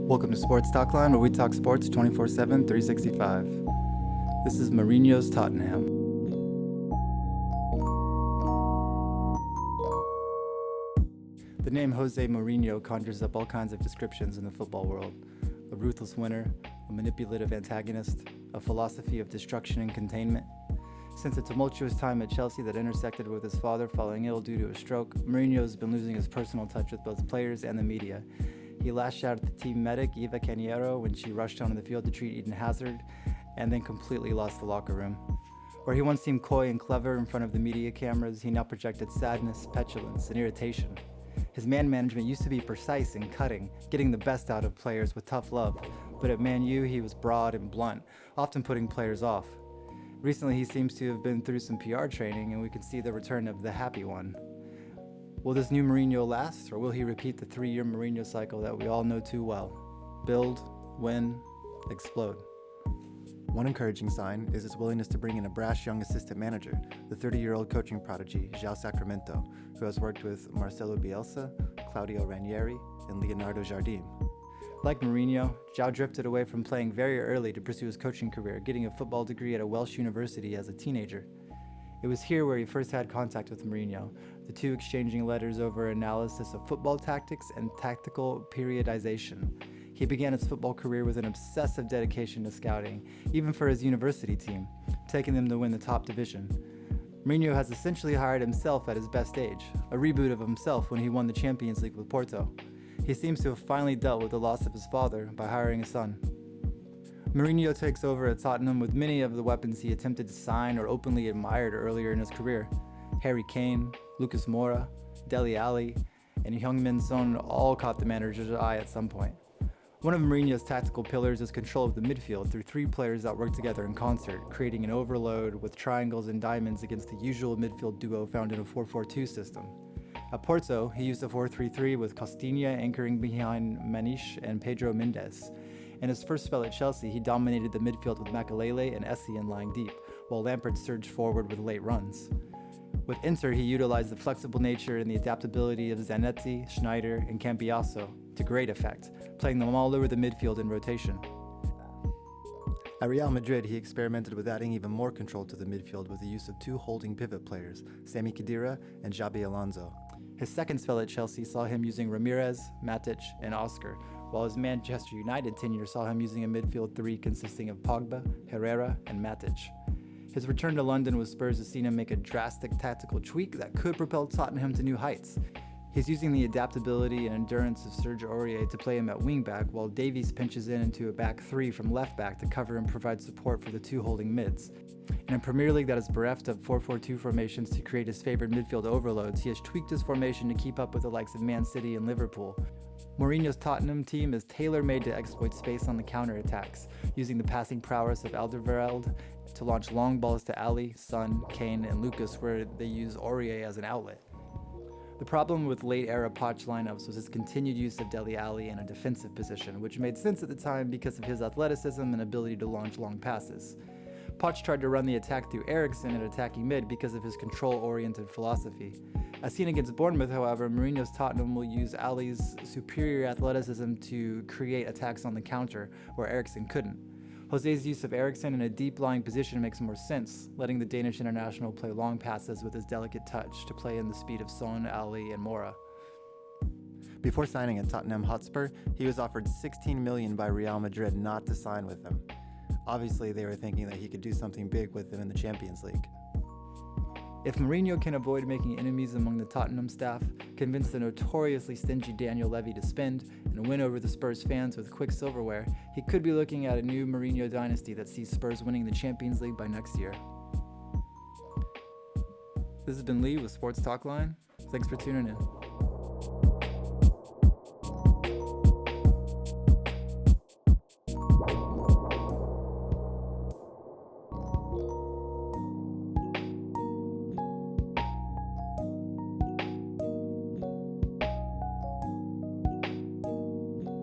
Welcome to Sports Talk Line, where we talk sports 24/7, 365. This is Mourinho's Tottenham. The name Jose Mourinho conjures up all kinds of descriptions in the football world. A ruthless winner, a manipulative antagonist, a philosophy of destruction and containment. Since a tumultuous time at Chelsea that intersected with his father falling ill due to a stroke, Mourinho has been losing his personal touch with both players and the media. He lashed out at the team medic, Eva Caniero, when she rushed onto the field to treat Eden Hazard, and then completely lost the locker room. Where he once seemed coy and clever in front of the media cameras, he now projected sadness, petulance, and irritation. His man management used to be precise and cutting, getting the best out of players with tough love, but at Man U he was broad and blunt, often putting players off. Recently he seems to have been through some PR training, and we can see the return of the happy one. Will this new Mourinho last, or will he repeat the 3-year Mourinho cycle that we all know too well? Build, win, explode. One encouraging sign is his willingness to bring in a brash young assistant manager, the 30-year-old coaching prodigy, João Sacramento, who has worked with Marcelo Bielsa, Claudio Ranieri, and Leonardo Jardim. Like Mourinho, João drifted away from playing very early to pursue his coaching career, getting a football degree at a Welsh university as a teenager. It was here where he first had contact with Mourinho, the two exchanging letters over analysis of football tactics and tactical periodization. He began his football career with an obsessive dedication to scouting, even for his university team, taking them to win the top division. Mourinho has essentially hired himself at his best age, a reboot of himself when he won the Champions League with Porto. He seems to have finally dealt with the loss of his father by hiring a son. Mourinho takes over at Tottenham with many of the weapons he attempted to sign or openly admired earlier in his career. Harry Kane, Lucas Moura, Dele Alli, and Heung-min Son all caught the manager's eye at some point. One of Mourinho's tactical pillars is control of the midfield through 3 players that work together in concert, creating an overload with triangles and diamonds against the usual midfield duo found in a 4-4-2 system. At Porto, he used a 4-3-3 with Costinha anchoring behind Maniche and Pedro Mendes. In his first spell at Chelsea, he dominated the midfield with Makelele and Essien lying deep, while Lampard surged forward with late runs. With Inter, he utilized the flexible nature and the adaptability of Zanetti, Schneider, and Cambiaso to great effect, playing them all over the midfield in rotation. At Real Madrid, he experimented with adding even more control to the midfield with the use of 2 holding pivot players, Sami Khedira and Xabi Alonso. His second spell at Chelsea saw him using Ramirez, Matic, and Oscar, while his Manchester United tenure saw him using a midfield 3 consisting of Pogba, Herrera, and Matic. His return to London with Spurs has seen him make a drastic tactical tweak that could propel Tottenham to new heights. He's using the adaptability and endurance of Serge Aurier to play him at wingback, while Davies pinches in into a back 3 from left back to cover and provide support for the 2 holding mids. In a Premier League that is bereft of 4-4-2 formations to create his favored midfield overloads, he has tweaked his formation to keep up with the likes of Man City and Liverpool. Mourinho's Tottenham team is tailor-made to exploit space on the counter-attacks, using the passing prowess of Alderweireld to launch long balls to Ali, Son, Kane, and Lucas, where they use Aurier as an outlet. The problem with late-era Poch lineups was his continued use of Dele Alli in a defensive position, which made sense at the time because of his athleticism and ability to launch long passes. Poch tried to run the attack through Eriksen at attacking mid because of his control-oriented philosophy. As seen against Bournemouth, however, Mourinho's Tottenham will use Ali's superior athleticism to create attacks on the counter, where Eriksen couldn't. Jose's use of Eriksen in a deep-lying position makes more sense, letting the Danish international play long passes with his delicate touch to play in the speed of Son, Ali, and Moura. Before signing at Tottenham Hotspur, he was offered $16 million by Real Madrid not to sign with them. Obviously, they were thinking that he could do something big with them in the Champions League. If Mourinho can avoid making enemies among the Tottenham staff, convince the notoriously stingy Daniel Levy to spend, and win over the Spurs fans with quick silverware, he could be looking at a new Mourinho dynasty that sees Spurs winning the Champions League by next year. This has been Lee with Sports Talk Line. Thanks for tuning in.